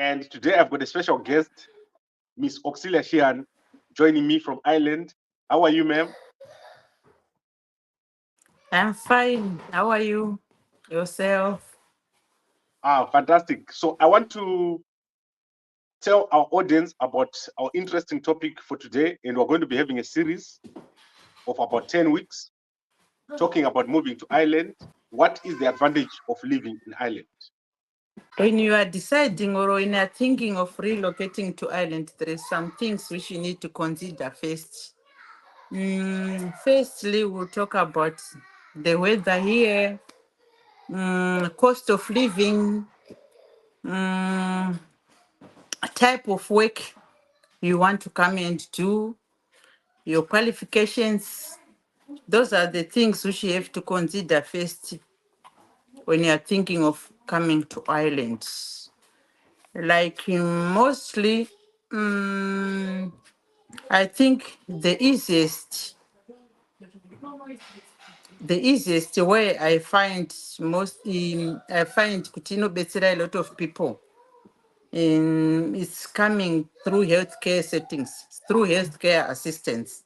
And today I've got a special guest, Miss Auxilia Sheehan, joining me from Ireland. How are you, ma'am? I'm fine. How are you? Yourself? Fantastic. So I want to tell our audience about our interesting topic for today, and we're going to be having a series of about 10 weeks talking about moving to Ireland. What is the advantage of living in Ireland? When you are deciding or when you are thinking of relocating to Ireland, there is some things which you need to consider first. Firstly, we'll talk about the weather here, cost of living, type of work you want to come and do, your qualifications. Those are the things which you have to consider first when you are thinking of coming to Ireland. Like mostly, I think the easiest way I find I find Kutino Betsira a lot of people in it's coming through healthcare settings, through healthcare assistance,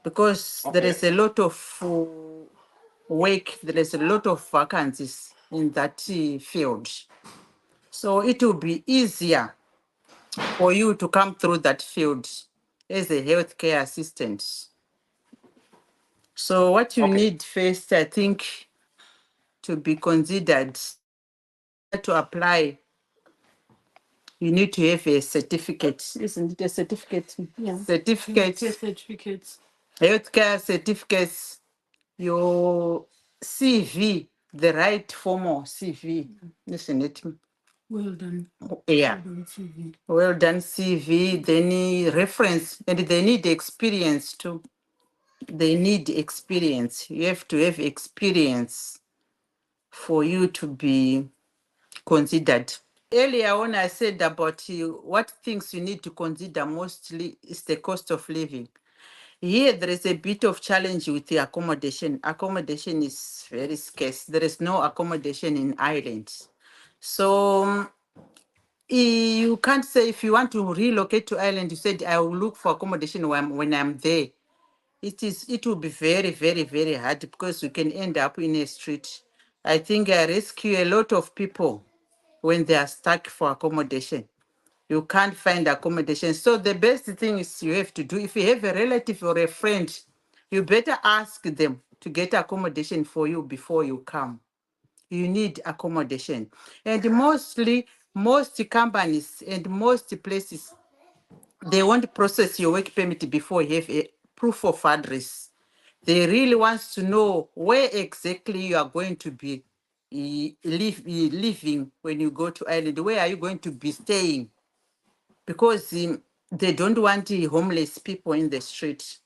because there Okay. is a lot of work, there is a lot of vacancies in that field. So it will be easier for you to come through that field as a healthcare assistant. So what you Okay. need first, I think, to be considered to apply, you need to have a certificate. Isn't it a certificate? Yeah. Certificate. Certificates. Healthcare certificates, your CV, the right formal CV, isn't it? Well done. Yeah. Well done CV. Well done CV, they need reference, and they need experience too. They need experience. You have to have experience for you to be considered. Earlier on, I said about what things you need to consider mostly is the cost of living. Here, there is a bit of challenge with the accommodation. Accommodation is very scarce. There is no accommodation in Ireland. So you can't say if you want to relocate to Ireland, you said, I will look for accommodation when I'm there. It will be very, very, very hard because you can end up in a street. I think I rescue a lot of people when they are stuck for accommodation. You can't find accommodation. So the best thing is you have to do, if you have a relative or a friend, you better ask them to get accommodation for you before you come. You need accommodation. And mostly, most companies and most places, they won't process your work permit before you have a proof of address. They really want to know where exactly you are going to be living when you go to Ireland. Where are you going to be staying? Because they don't want homeless people in the street.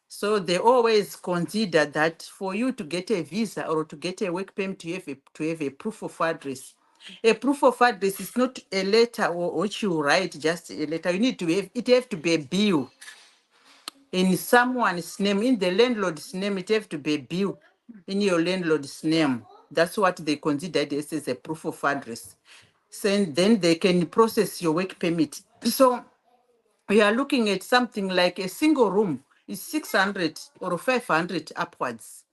So they always consider that for you to get a visa or to get a work permit, to have a proof of address. A proof of address is not a letter which you write, just a letter. You need to have it. Have to be a bill in someone's name, in the landlord's name. It have to be a bill in your landlord's name. That's what they consider this as a proof of address. So then they can process your work permit. So we are looking at something like a single room is 600 or 500 upwards.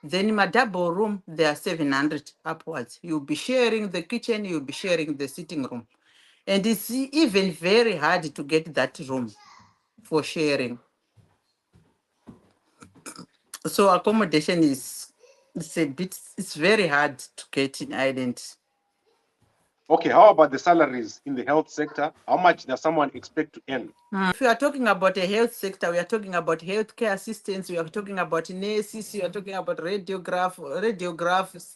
Then in a double room, they are 700 upwards. You'll be sharing the kitchen, you'll be sharing the sitting room. And it's even very hard to get that room for sharing. So accommodation it's very hard to get in Ireland. Okay. How about the salaries in the health sector? How much does someone expect to earn? If we are talking about a health sector, we are talking about healthcare assistants, we are talking about nurses, we are talking about radiographs.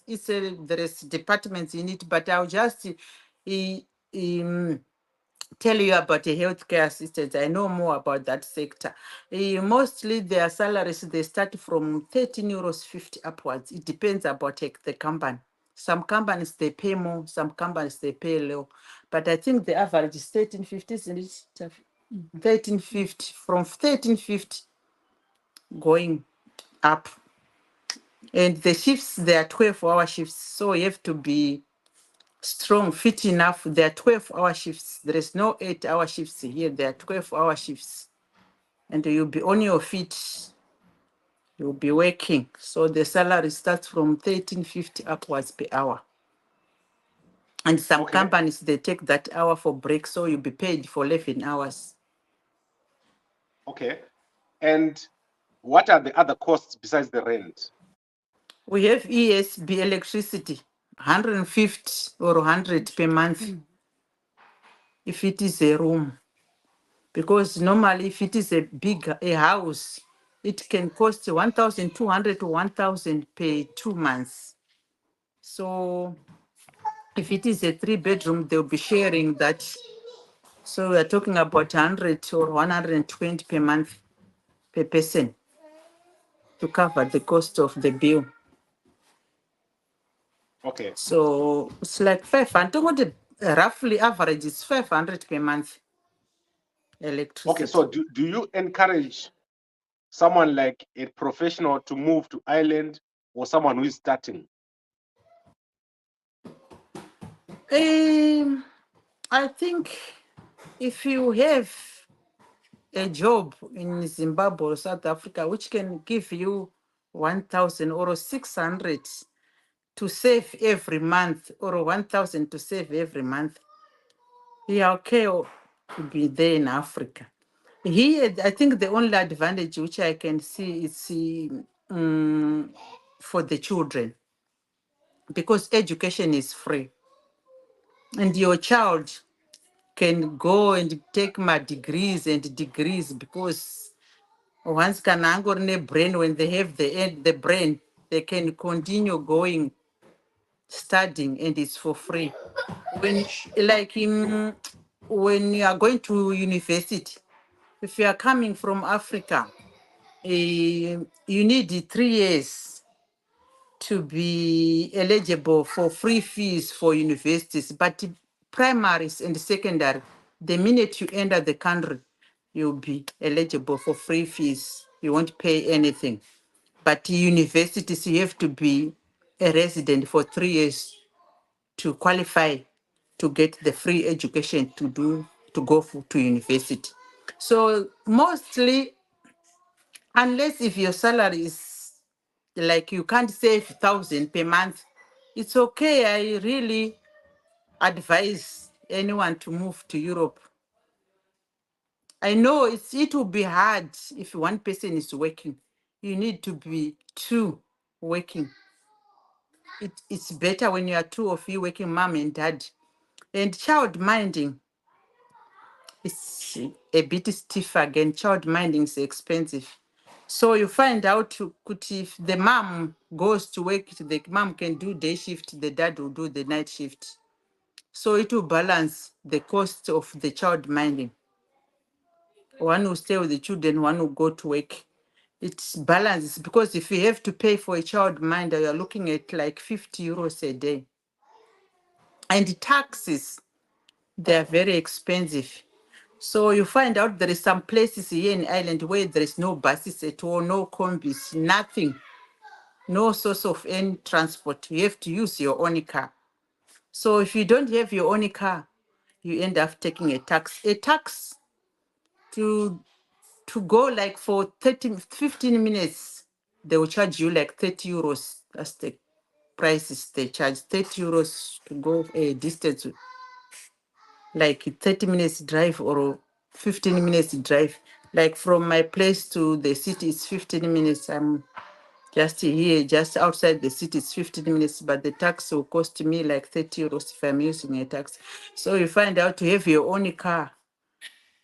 There is departments in it, but I'll just um, tell you about a healthcare assistant. I know more about that sector. Mostly their salaries, they start from 13 euros 50 upwards. It depends about the company. Some companies they pay more, some companies they pay low. But I think the average is 13.50, isn't it? 13.50, from 13.50 going up. And the shifts, they are 12-hour shifts. So you have to be strong, fit enough. There are 12-hour shifts. There is no 8-hour shifts here. There are 12-hour shifts. And you'll be on your feet. You'll be working. So the salary starts from 13.50 upwards per hour. And some Okay. companies, they take that hour for break, so you'll be paid for 11 hours. Okay. And what are the other costs besides the rent? We have ESB electricity, 150 or 100 per month if it is a room. Because normally if it is a house, it can cost 1,200 to 1,000 per 2 months. So if it is a 3-bedroom, they'll be sharing that. So we're talking about 100 or 120 per month per person to cover the cost of the bill. Okay. So it's like 500. What roughly average is 500 per month Okay. electricity. So do you encourage someone like a professional to move to Ireland or someone who is starting? I think if you have a job in Zimbabwe or South Africa, which can give you 1,000 or 600 to save every month, or 1,000 to save every month, yeah, okay, to be there in Africa. Here, I think the only advantage which I can see is for the children, because education is free, and your child can go and take my degrees and degrees, because once Kanangor ne brain, when they have the brain, they can continue going studying, and it's for free. When like when you are going to university, if you are coming from Africa, you need 3 years to be eligible for free fees for universities. But primaries and secondary, the minute you enter the country, you'll be eligible for free fees. You won't pay anything. But universities, you have to be a resident for 3 years to qualify to get the free education to go to university. So mostly, unless if your salary is like you can't save 1,000 per month, it's okay. I really advise anyone to move to Europe. I know it will be hard if one person is working. You need to be two working. It's better when you are two of you working, mom and dad. And child minding, it's a bit stiff again. Child minding is expensive. So you find out if the mom goes to work, the mom can do day shift, the dad will do the night shift. So it will balance the cost of the child minding. One will stay with the children, one will go to work. It's balanced, because if you have to pay for a child minder, you're looking at like 50 euros a day. And taxes, they are very expensive. So you find out there is some places here in Ireland where there is no buses at all, no combis, nothing, no source of any transport. You have to use your own car. So if you don't have your own car, you end up taking a tax. A tax to go like for 15 minutes, they will charge you like 30 euros. That's the prices they charge, 30 euros to go a distance, like 30 minutes drive or 15 minutes drive. Like from my place to the city, it's 15 minutes. I'm just here, just outside the city, it's 15 minutes, but the tax will cost me like 30 euros if I'm using a tax. So you find out to have your own car.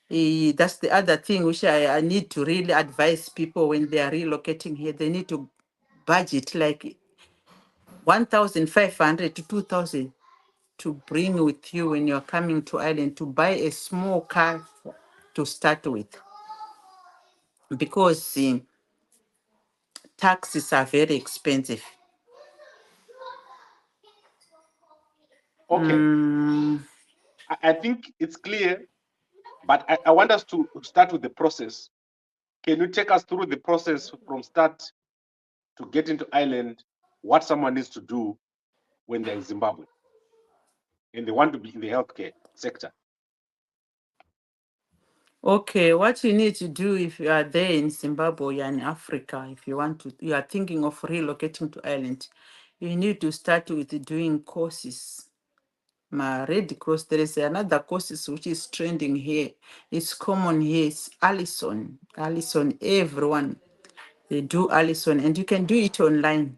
That's the other thing which I need to really advise people when they are relocating here. They need to budget like 1,500 to 2,000 to bring with you when you're coming to Ireland, to buy a small car to start with, because taxes are very expensive. Okay. I think it's clear, but I want us to start with the process. Can you take us through the process from start to get into Ireland, what someone needs to do when they're in Zimbabwe? and they want to be in the healthcare sector. Okay, what you need to do if you are there in Zimbabwe, you're in Africa, if you want to, you are thinking of relocating to Ireland, you need to start with doing courses. My Red Cross, there is another courses which is trending here. It's common here. It's Allison. Allison, everyone, they do Allison, and you can do it online.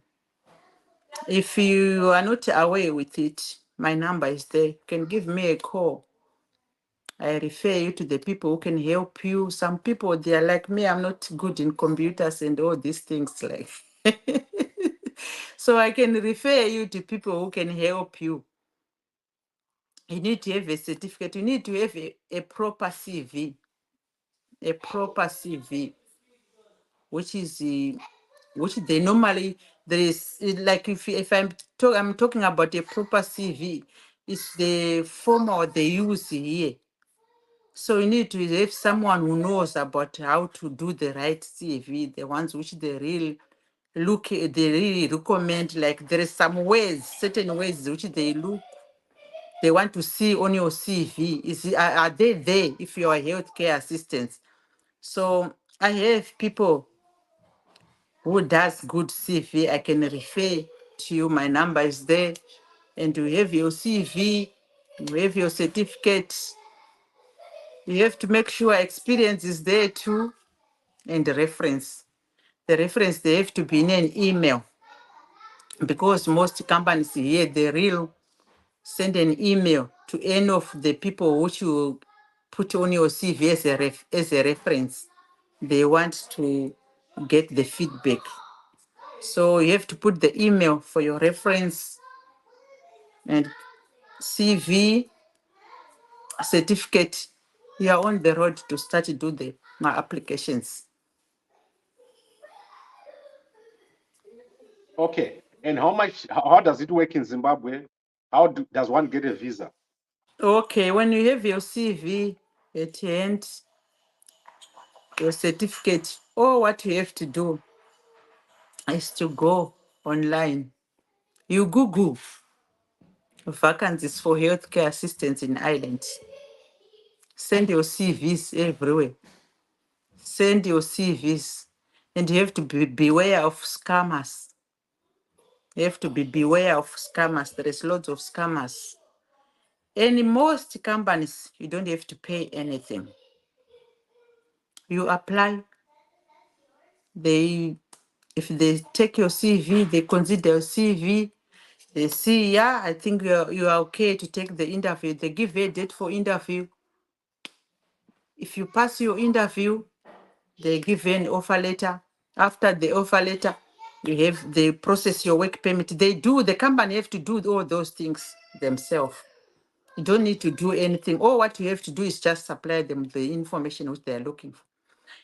If you are not away with it, my number is there. You can give me a call. I refer you to the people who can help you. Some people, they are like me, I'm not good in computers and all these things like. So I can refer you to people who can help you. You need to have a certificate. You need to have a proper CV. A proper CV, which is which they normally there is like if I'm talking about a proper CV, it's the format they use here. So you need to have someone who knows about how to do the right CV, the ones which they really they really recommend. Like there is some ways, certain ways which they want to see on your CV. Are they there if you are healthcare assistants? So I have people who does good CV. I can refer to you. My number is there, and you have your CV, you have your certificate. You have to make sure experience is there too, and the reference. The reference, they have to be in an email, because most companies here, they real send an email to any of the people which you put on your CV as a reference. They want to get the feedback. So you have to put the email for your reference and CV certificate. You are on the road to start to do the my applications. Okay. And how does it work in Zimbabwe? Does one get a visa? Okay, when you have your CV at hand, your certificate, all what you have to do is to go online. You Google vacancies for healthcare assistants in Ireland. Send your CVs everywhere. Send your CVs. And you have to beware of scammers. You have to beware of scammers. There is lots of scammers. And in most companies, you don't have to pay anything. You apply, they if they take your CV, they consider your CV, they see, yeah, I think you are okay to take the interview. They give a date for interview. If you pass your interview, they give an offer letter. After the offer letter, they process your work permit. The company have to do all those things themselves. You don't need to do anything. All what you have to do is just supply them the information which they are looking for.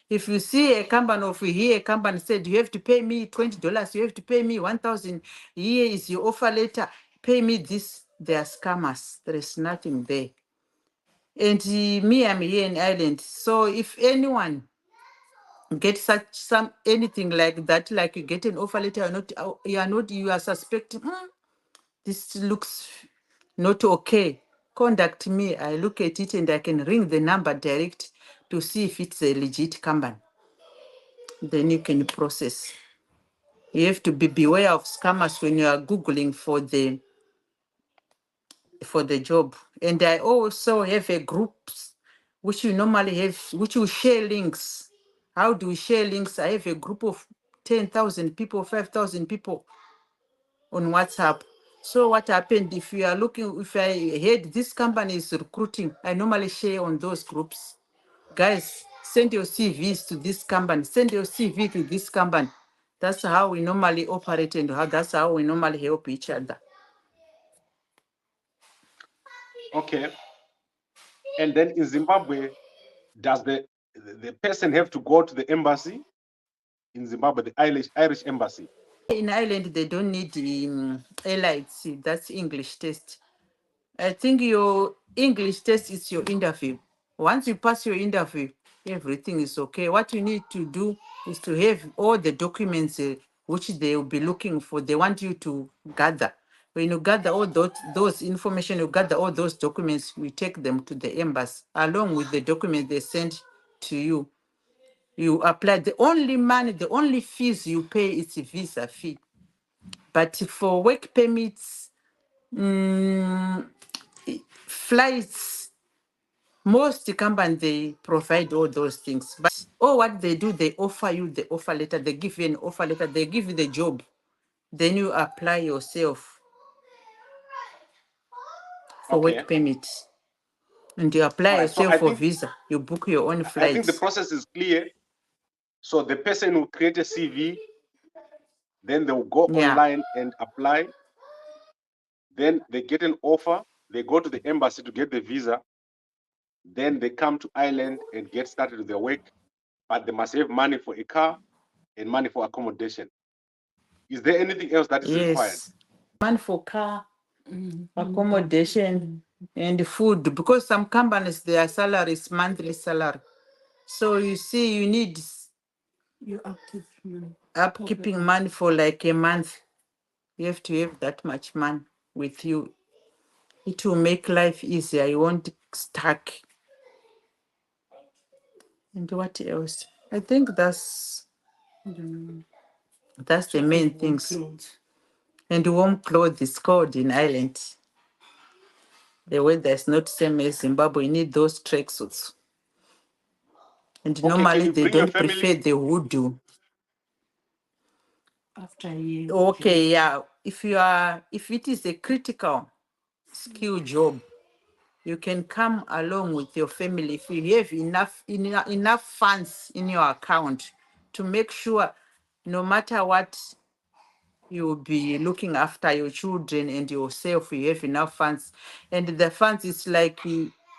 If you see a company, or if you hear a company said, you have to pay me $20, you have to pay me 1,000, here is your offer letter, pay me this, they are scammers. There is nothing there. And me, I'm here in Ireland. So if anyone get anything like that, like you get an offer letter, you are suspecting, this looks not okay, contact me. I look at it and I can ring the number direct to see if it's a legit company. Then you can process. You have to beware of scammers when you are Googling for the job. And I also have a groups which you normally have, which you share links. How do we share links? I have a group of 10,000 people, 5,000 people on WhatsApp. So what happened if you are looking, if I heard this company is recruiting, I normally share on those groups. Guys, send your CVs to this company, send your CV to this company. That's how we normally operate, and that's how we normally help each other. Okay. And then in Zimbabwe, does the person have to go to the embassy in Zimbabwe, the Irish embassy? In Ireland, they don't need LIC, that's English test. I think your English test is your interview. Once you pass your interview, everything is okay. What you need to do is to have all the documents which they will be looking for. They want you to gather. When you gather all those information, you gather all those documents, we take them to the embassy along with the documents they send to you. You apply. The only money, the only fees you pay is a visa fee. But for work permits, flights, most companies, they provide all those things. But what they do, they offer you the offer letter. They give you an offer letter. They give you the job. Then you apply yourself for Okay. work permits. And you apply All right. So yourself for visa. You book your own I think the flights. process is clear. So the person will create a CV, then they will go Yeah. online and apply. Then they get an offer. They go to the embassy to get the visa. Then they come to Ireland and get started with their work. But they must have money for a car and money for accommodation. Is there anything else that is required? Yes. Money for car, accommodation, and food. Because some companies, their salary is monthly salary. So you see, you need upkeeping money for like a month. You have to have that much money with you. It will make life easier. You won't stuck. And what else? I think that's the main things. And warm clothes is cold in Ireland. The weather is not same as Zimbabwe. You need those tracksuits. And Okay, can normally you they bring your don't prefer family? the hoodoo. After a year. Okay, yeah. If it is a critical skill job, you can come along with your family if you have enough funds in your account to make sure no matter what, you'll be looking after your children and yourself. You have enough funds. And the funds is like,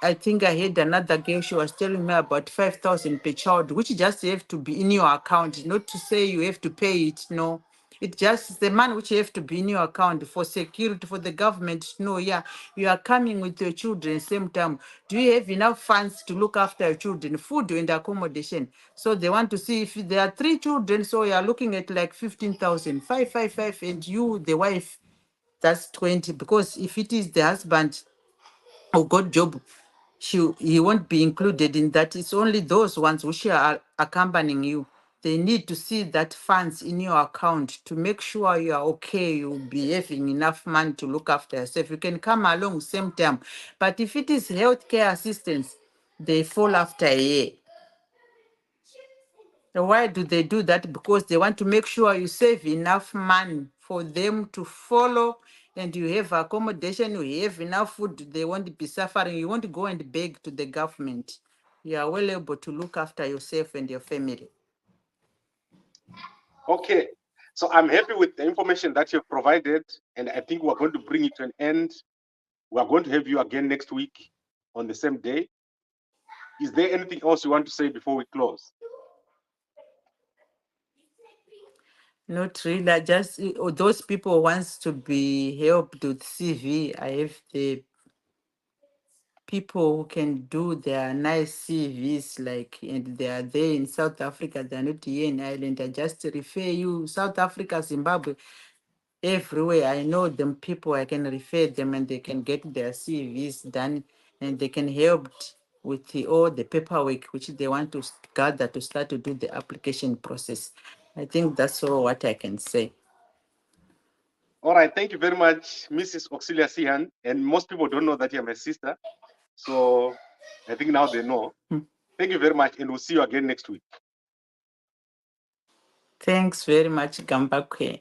I think I had another girl, she was telling me about 5,000 per child, which just have to be in your account, not to say you have to pay it. No, it just the money which you have to be in your account for security, for the government to know, yeah, you are coming with your children same time. Do you have enough funds to look after your children, food and accommodation? So they want to see if there are 3 children, so you are looking at like 15,000, 555, and you, the wife, that's 20. Because if it is the husband who got job, he won't be included in that. It's only those ones which are accompanying you. They need to see that funds in your account to make sure you are okay. You'll be having enough money to look after yourself. You can come along same time. But if it is healthcare assistance, they fall after a year. Why do they do that? Because they want to make sure you save enough money for them to follow, and you have accommodation, you have enough food. They won't be suffering. You won't go and beg to the government. You are well able to look after yourself and your family. Okay. So I'm happy with the information that you've provided, and I think we're going to bring it to an end. We're going to have you again next week on the same day. Is there anything else you want to say before we close? Not really. I just those people wants to be helped with CV. I have the people who can do their nice CVs, like, and they are there in South Africa, they're not here in Ireland. I just refer you, South Africa, Zimbabwe, everywhere. I know them people, I can refer them and they can get their CVs done and they can help with all the paperwork which they want to gather to start to do the application process. I think that's all what I can say. All right. Thank you very much, Mrs. Auxilia Sihan. And most people don't know that you're my sister. So I think now they know. Thank you very much. And we'll see you again next week. Thanks very much, Gambakwe.